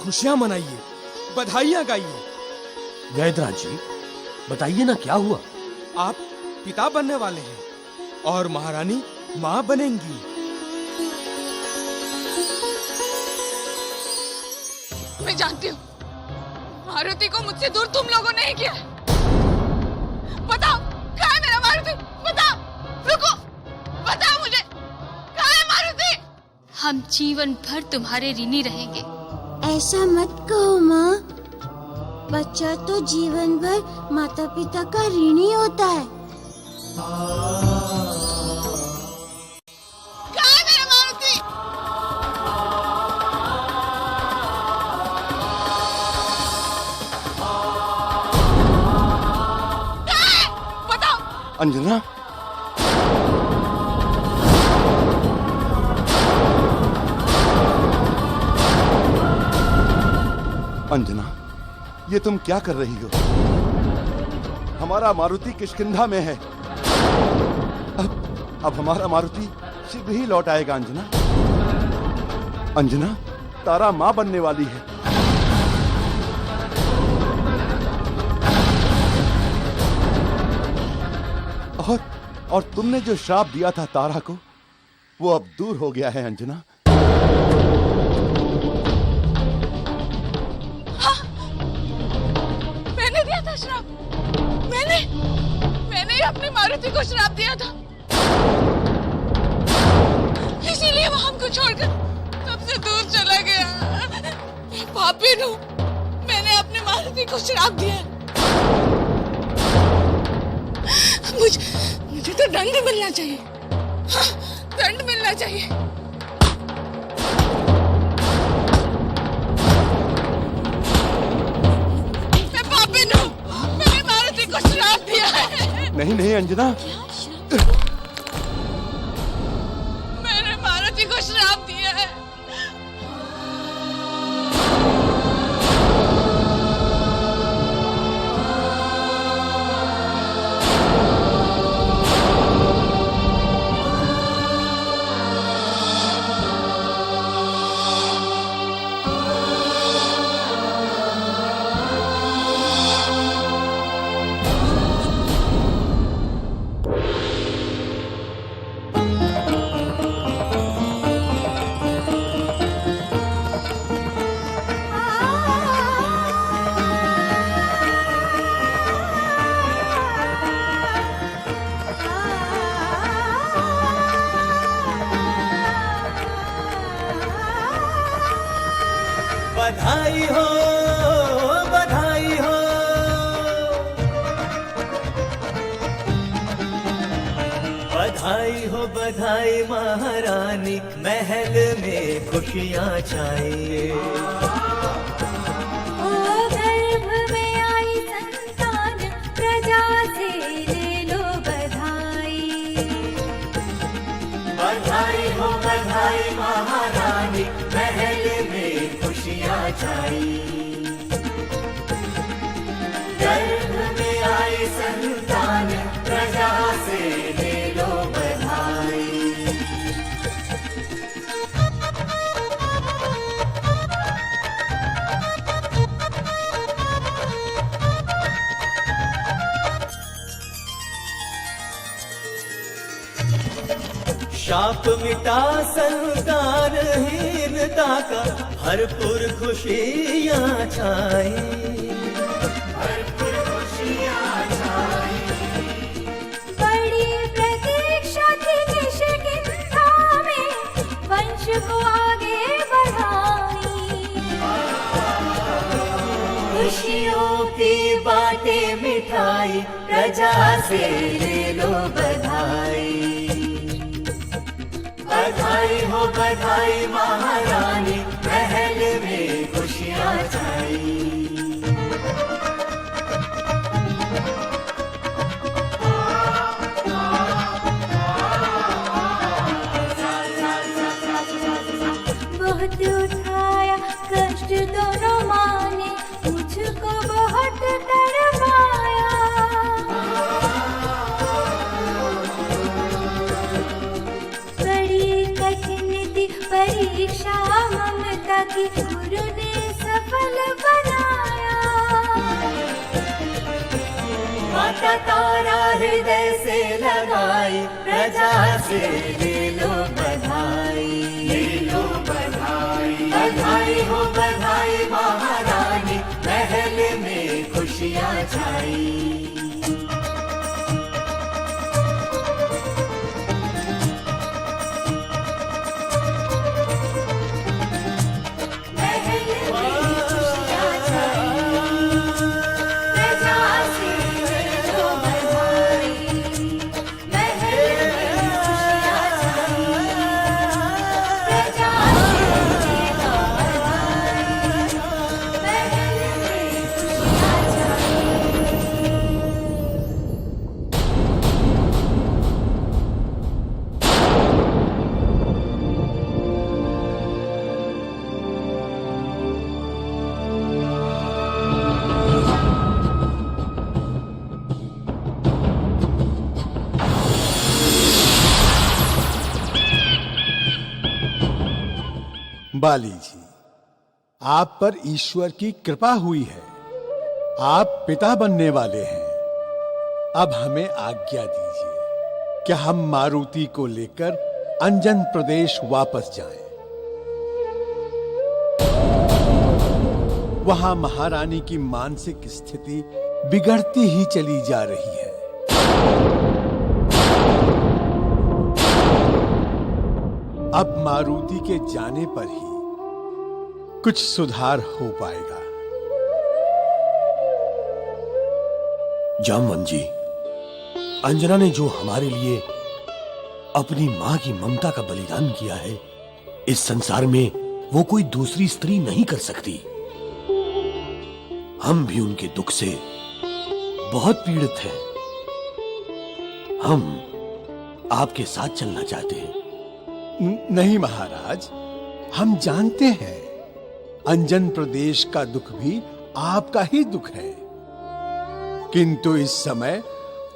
खुशियां मनाइए, बधाइयां गाइए। वैदराज जी, बताइए ना क्या हुआ? आप पिता बनने वाले हैं और महारानी माँ बनेंगी। मैं जानती हूँ मारुति को मुझसे दूर तुम लोगों ने ही किया। बताओ कहाँ है मेरा मारुति? बताओ, रुको, बताओ मुझे कहाँ है मारुति? हम जीवन भर तुम्हारे ऋणी रहेंगे। ऐसा मत कहो माँ, बच्चा तो जीवन भर माता पिता का ऋणी होता है। कहाँ है मेरा मारुति? कहाँ है? बताओ। अंजना, अंजना, ये तुम क्या कर रही हो? हमारा मारुति किष्किंधा में है। अब हमारा मारुति शीघ्र ही लौट आएगा। अंजना, अंजना, तारा माँ बनने वाली है। और तुमने जो श्राप दिया था तारा को, वो अब दूर हो गया है। अंजना, श्राप मैंने ही अपनी मारुति को श्राप दिया था, इसीलिए वो हमको छोड़कर सबसे दूर चला गया। मैं पापी हूँ, मैंने अपनी मारुति को श्राप दिया। मुझे तो दंड मिलना चाहिए। हाँ, दंड मिलना चाहिए। नहीं नहीं अंजना, मैंने मारुति को श्राप दिया है। बधाई हो, बधाई हो, बधाई हो, बधाई महारानी, महल में खुशियाँ छाई। गर्भ में आई संतान, प्रजा से ले लो बधाई। बधाई हो, बधाई महारानी, महल में खुशियाँ छाई। गर्भ में आई संतान, प्रजा से ले लो बधाई। शाप मिटा संतानहीनता का, भरपूर खुशियाँ छाई। भरपूर खुशियाँ छाई। बड़ी प्रतीक्षा थी किष्किंधा में, वंश को आगे बढ़ाई। खुशियों की बातें मिठाई, प्रजा से ले लो बधाई। बधाई हो, बधाई महारानी, महल में खुशियाँ छाई। बहुत उठाया कष्ट दोनों माँ ने, मुझको बहुत तड़पाया। बड़ी कठिन थी परीक्षा ममता की, गुरु ने सफल बनाया। माता तारा हृदय से लगाई, प्रजा से ले लो बधाई, ले लो बधाई। बधाई हो बधाई महारानी, महल में खुशियाँ छाई। बाली जी, आप पर ईश्वर की कृपा हुई है। आप पिता बनने वाले हैं। अब हमें आज्ञा दीजिए कि हम मारुति को लेकर अंजन प्रदेश वापस जाएं। वहां महारानी की मानसिक स्थिति बिगड़ती ही चली जा रही है। अब मारुति के जाने पर ही कुछ सुधार हो पाएगा। जामवंत जी, अंजना ने जो हमारे लिए अपनी मां की ममता का बलिदान किया है, इस संसार में वो कोई दूसरी स्त्री नहीं कर सकती। हम भी उनके दुख से बहुत पीड़ित हैं। हम आपके साथ चलना चाहते हैं। नहीं महाराज, हम जानते हैं अंजन प्रदेश का दुख भी आपका ही दुख है, किंतु इस समय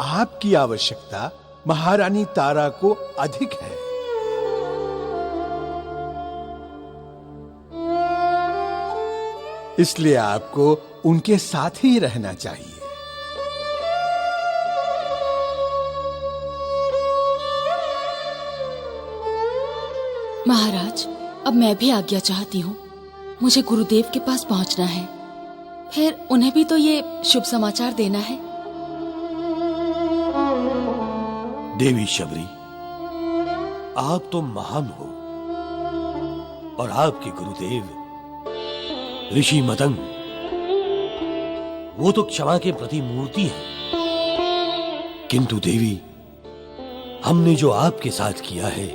आपकी आवश्यकता महारानी तारा को अधिक है। इसलिए आपको उनके साथ ही रहना चाहिए। महाराज, अब मैं भी आज्ञा चाहती हूँ। मुझे गुरुदेव के पास पहुँचना है, फिर उन्हें भी तो ये शुभ समाचार देना है। देवी शबरी, आप तो महान हो और आपके गुरुदेव ऋषि मतंग, वो तो क्षमा के प्रति मूर्ति है। किंतु देवी, हमने जो आपके साथ किया है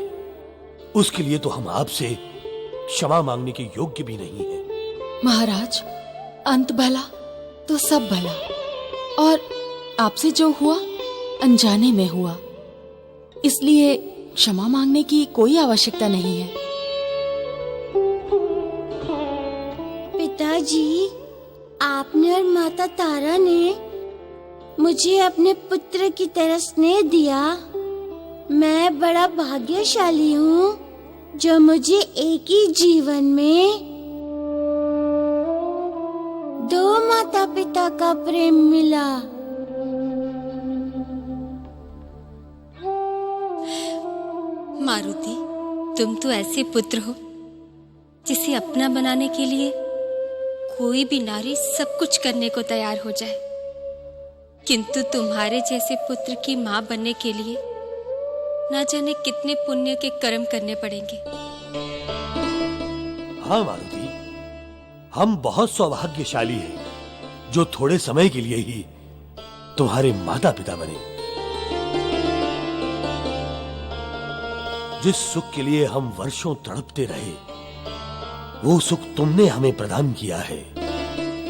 उसके लिए तो हम आपसे क्षमा मांगने के योग्य भी नहीं है। महाराज, अंत भला तो सब भला, और आपसे जो हुआ अनजाने में हुआ, इसलिए क्षमा मांगने की कोई आवश्यकता नहीं है। पिताजी, आपने और माता तारा ने मुझे अपने पुत्र की तरह स्नेह दिया। मैं बड़ा भाग्यशाली हूँ जो मुझे एक ही जीवन में दो माता पिता का प्रेम मिला। मारुति, तुम तो ऐसे पुत्र हो जिसे अपना बनाने के लिए कोई भी नारी सब कुछ करने को तैयार हो जाए, किंतु तुम्हारे जैसे पुत्र की मां बनने के लिए ना जाने कितने पुण्य के कर्म करने पड़ेंगे। हाँ मारुति, हम बहुत सौभाग्यशाली हैं जो थोड़े समय के लिए ही तुम्हारे माता पिता बने। जिस सुख के लिए हम वर्षों तड़पते रहे, वो सुख तुमने हमें प्रदान किया है,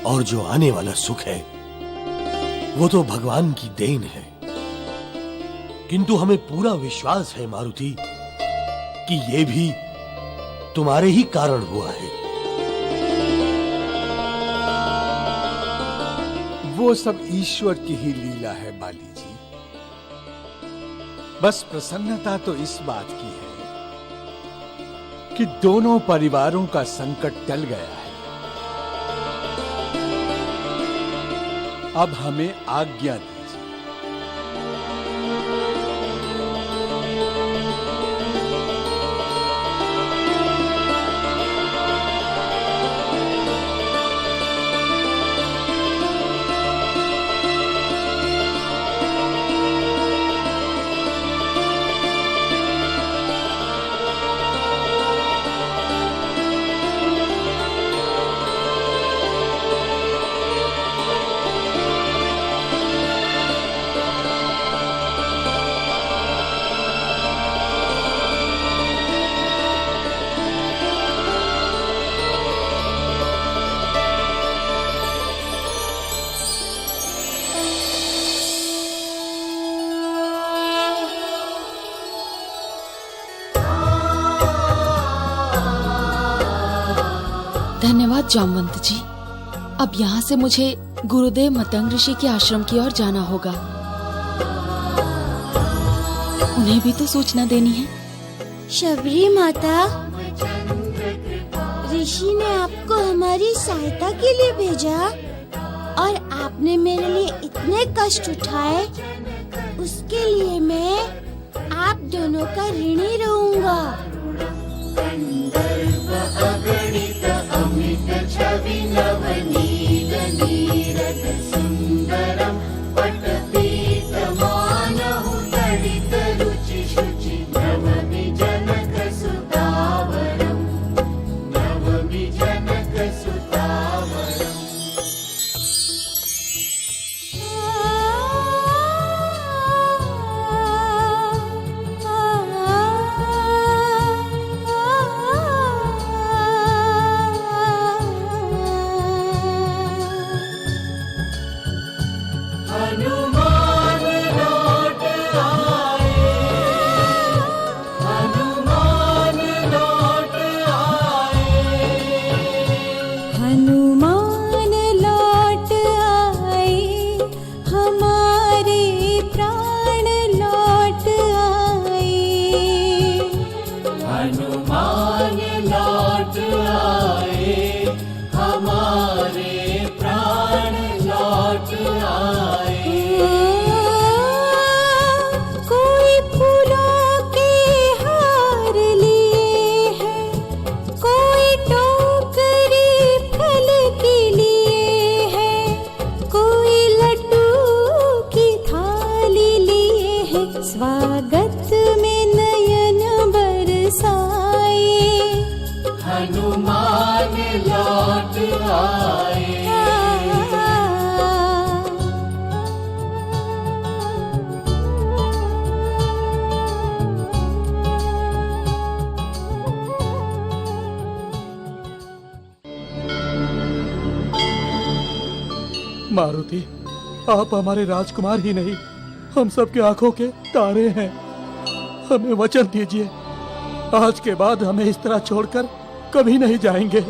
और जो आने वाला सुख है वो तो भगवान की देन है। किंतु हमें पूरा विश्वास है मारुति कि ये भी तुम्हारे ही कारण हुआ है। वो सब ईश्वर की ही लीला है बाली जी। बस प्रसन्नता तो इस बात की है कि दोनों परिवारों का संकट टल गया है। अब हमें आज्ञा दीजिए। धन्यवाद जामवंत जी। अब यहाँ से मुझे गुरुदेव मतंग ऋषि के आश्रम की ओर जाना होगा। उन्हें भी तो सूचना देनी है। शबरी माता, ऋषि ने आपको हमारी सहायता के लिए भेजा और आपने मेरे लिए इतने कष्ट उठाए, उसके लिए मैं आप दोनों का ऋणी रहूंगा। स्वागत में नयन बरसाए, हनुमान लौट आए। मारुति, आप हमारे राजकुमार ही नहीं, हम सबके आंखों के तारे हैं। हमें वचन दीजिए, आज के बाद हमें इस तरह छोड़कर कभी नहीं जाएंगे।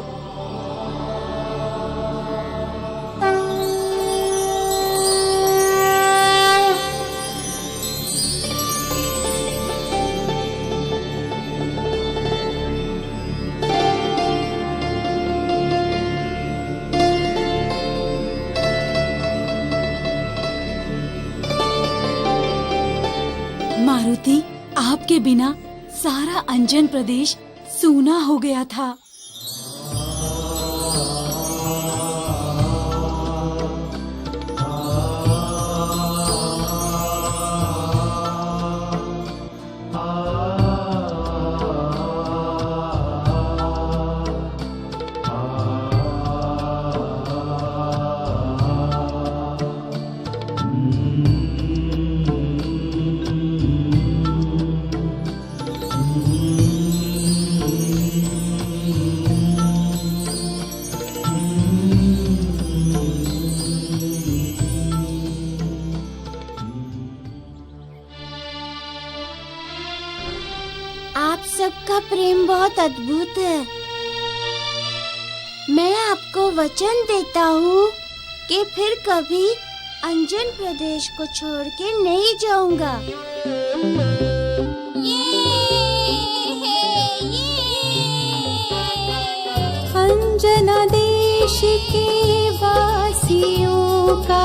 मारुति, आपके बिना सारा अंजन प्रदेश सूना हो गया था। आप सबका प्रेम बहुत अद्भुत है। मैं आपको वचन देता हूँ कि फिर कभी अंजन प्रदेश को छोड़ के नहीं जाऊंगा। अंजना देश के वासियों का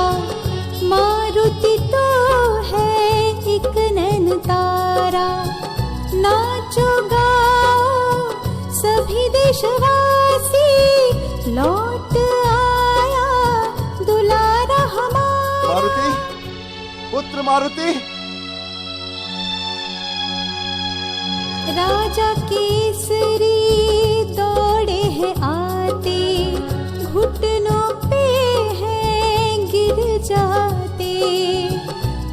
मारुति तो है एक नैन तारा। नाचो गाओ सभी देशवासी, लौट आया दुलारा हमारा। मारुति, पुत्र मारुति। राजा केसरी दौड़े हैं आते, घुटनों पे हैं गिर जाते।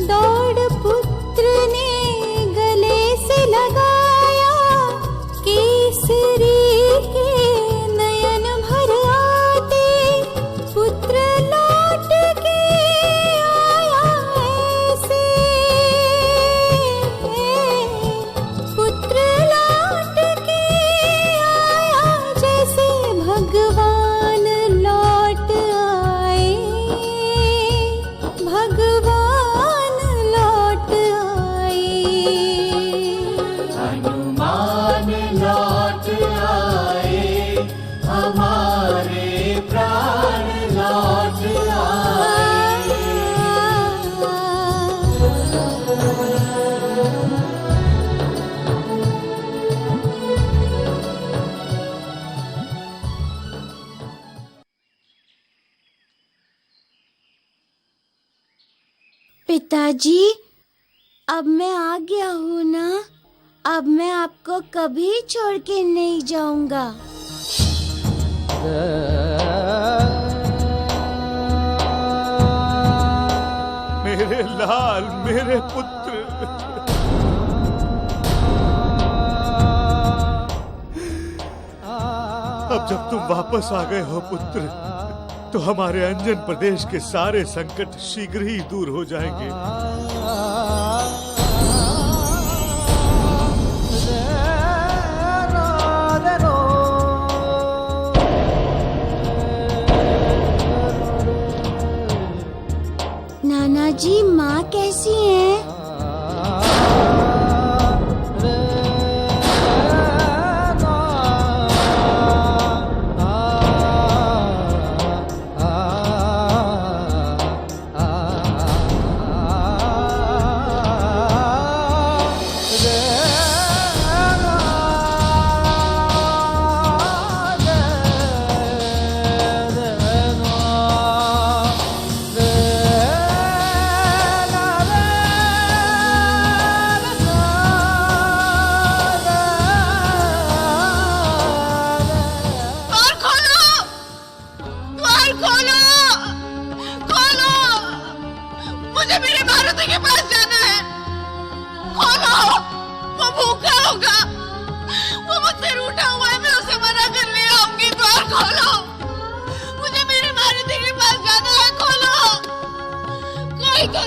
दौड़ पुत्र ने गले से लगाया, केसरी के नयन भर आते। पुत्र लौट के आया ऐसे, पुत्र लौट के आया जैसे भगवान लौट आए, भगवान लौट आए। हनुमान लौट आए, हमारे प्राण लौट आए। पिताजी, अब मैं आ गया हूँ ना, अब मैं आपको कभी छोड़ के नहीं जाऊंगा। मेरे लाल, मेरे पुत्र। अब जब तुम वापस आ गए हो पुत्र, तो हमारे अंजन प्रदेश के सारे संकट शीघ्र ही दूर हो जाएंगे। नाना जी, माँ कैसी है?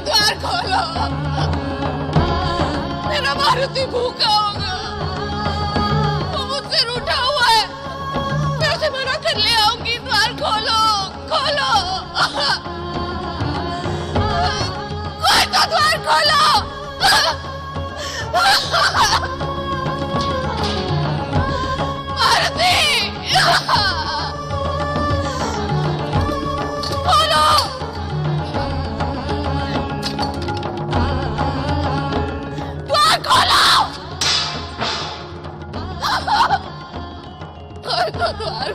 द्वार खोलो, मेरा मारुति भूखा होगा, वो मुझसे रूठा हुआ है, मैं उसे मना कर ले आऊंगी। द्वार खोलो, खोलो, कोई तो द्वार खोलो। मारुति, खोलो। द्वार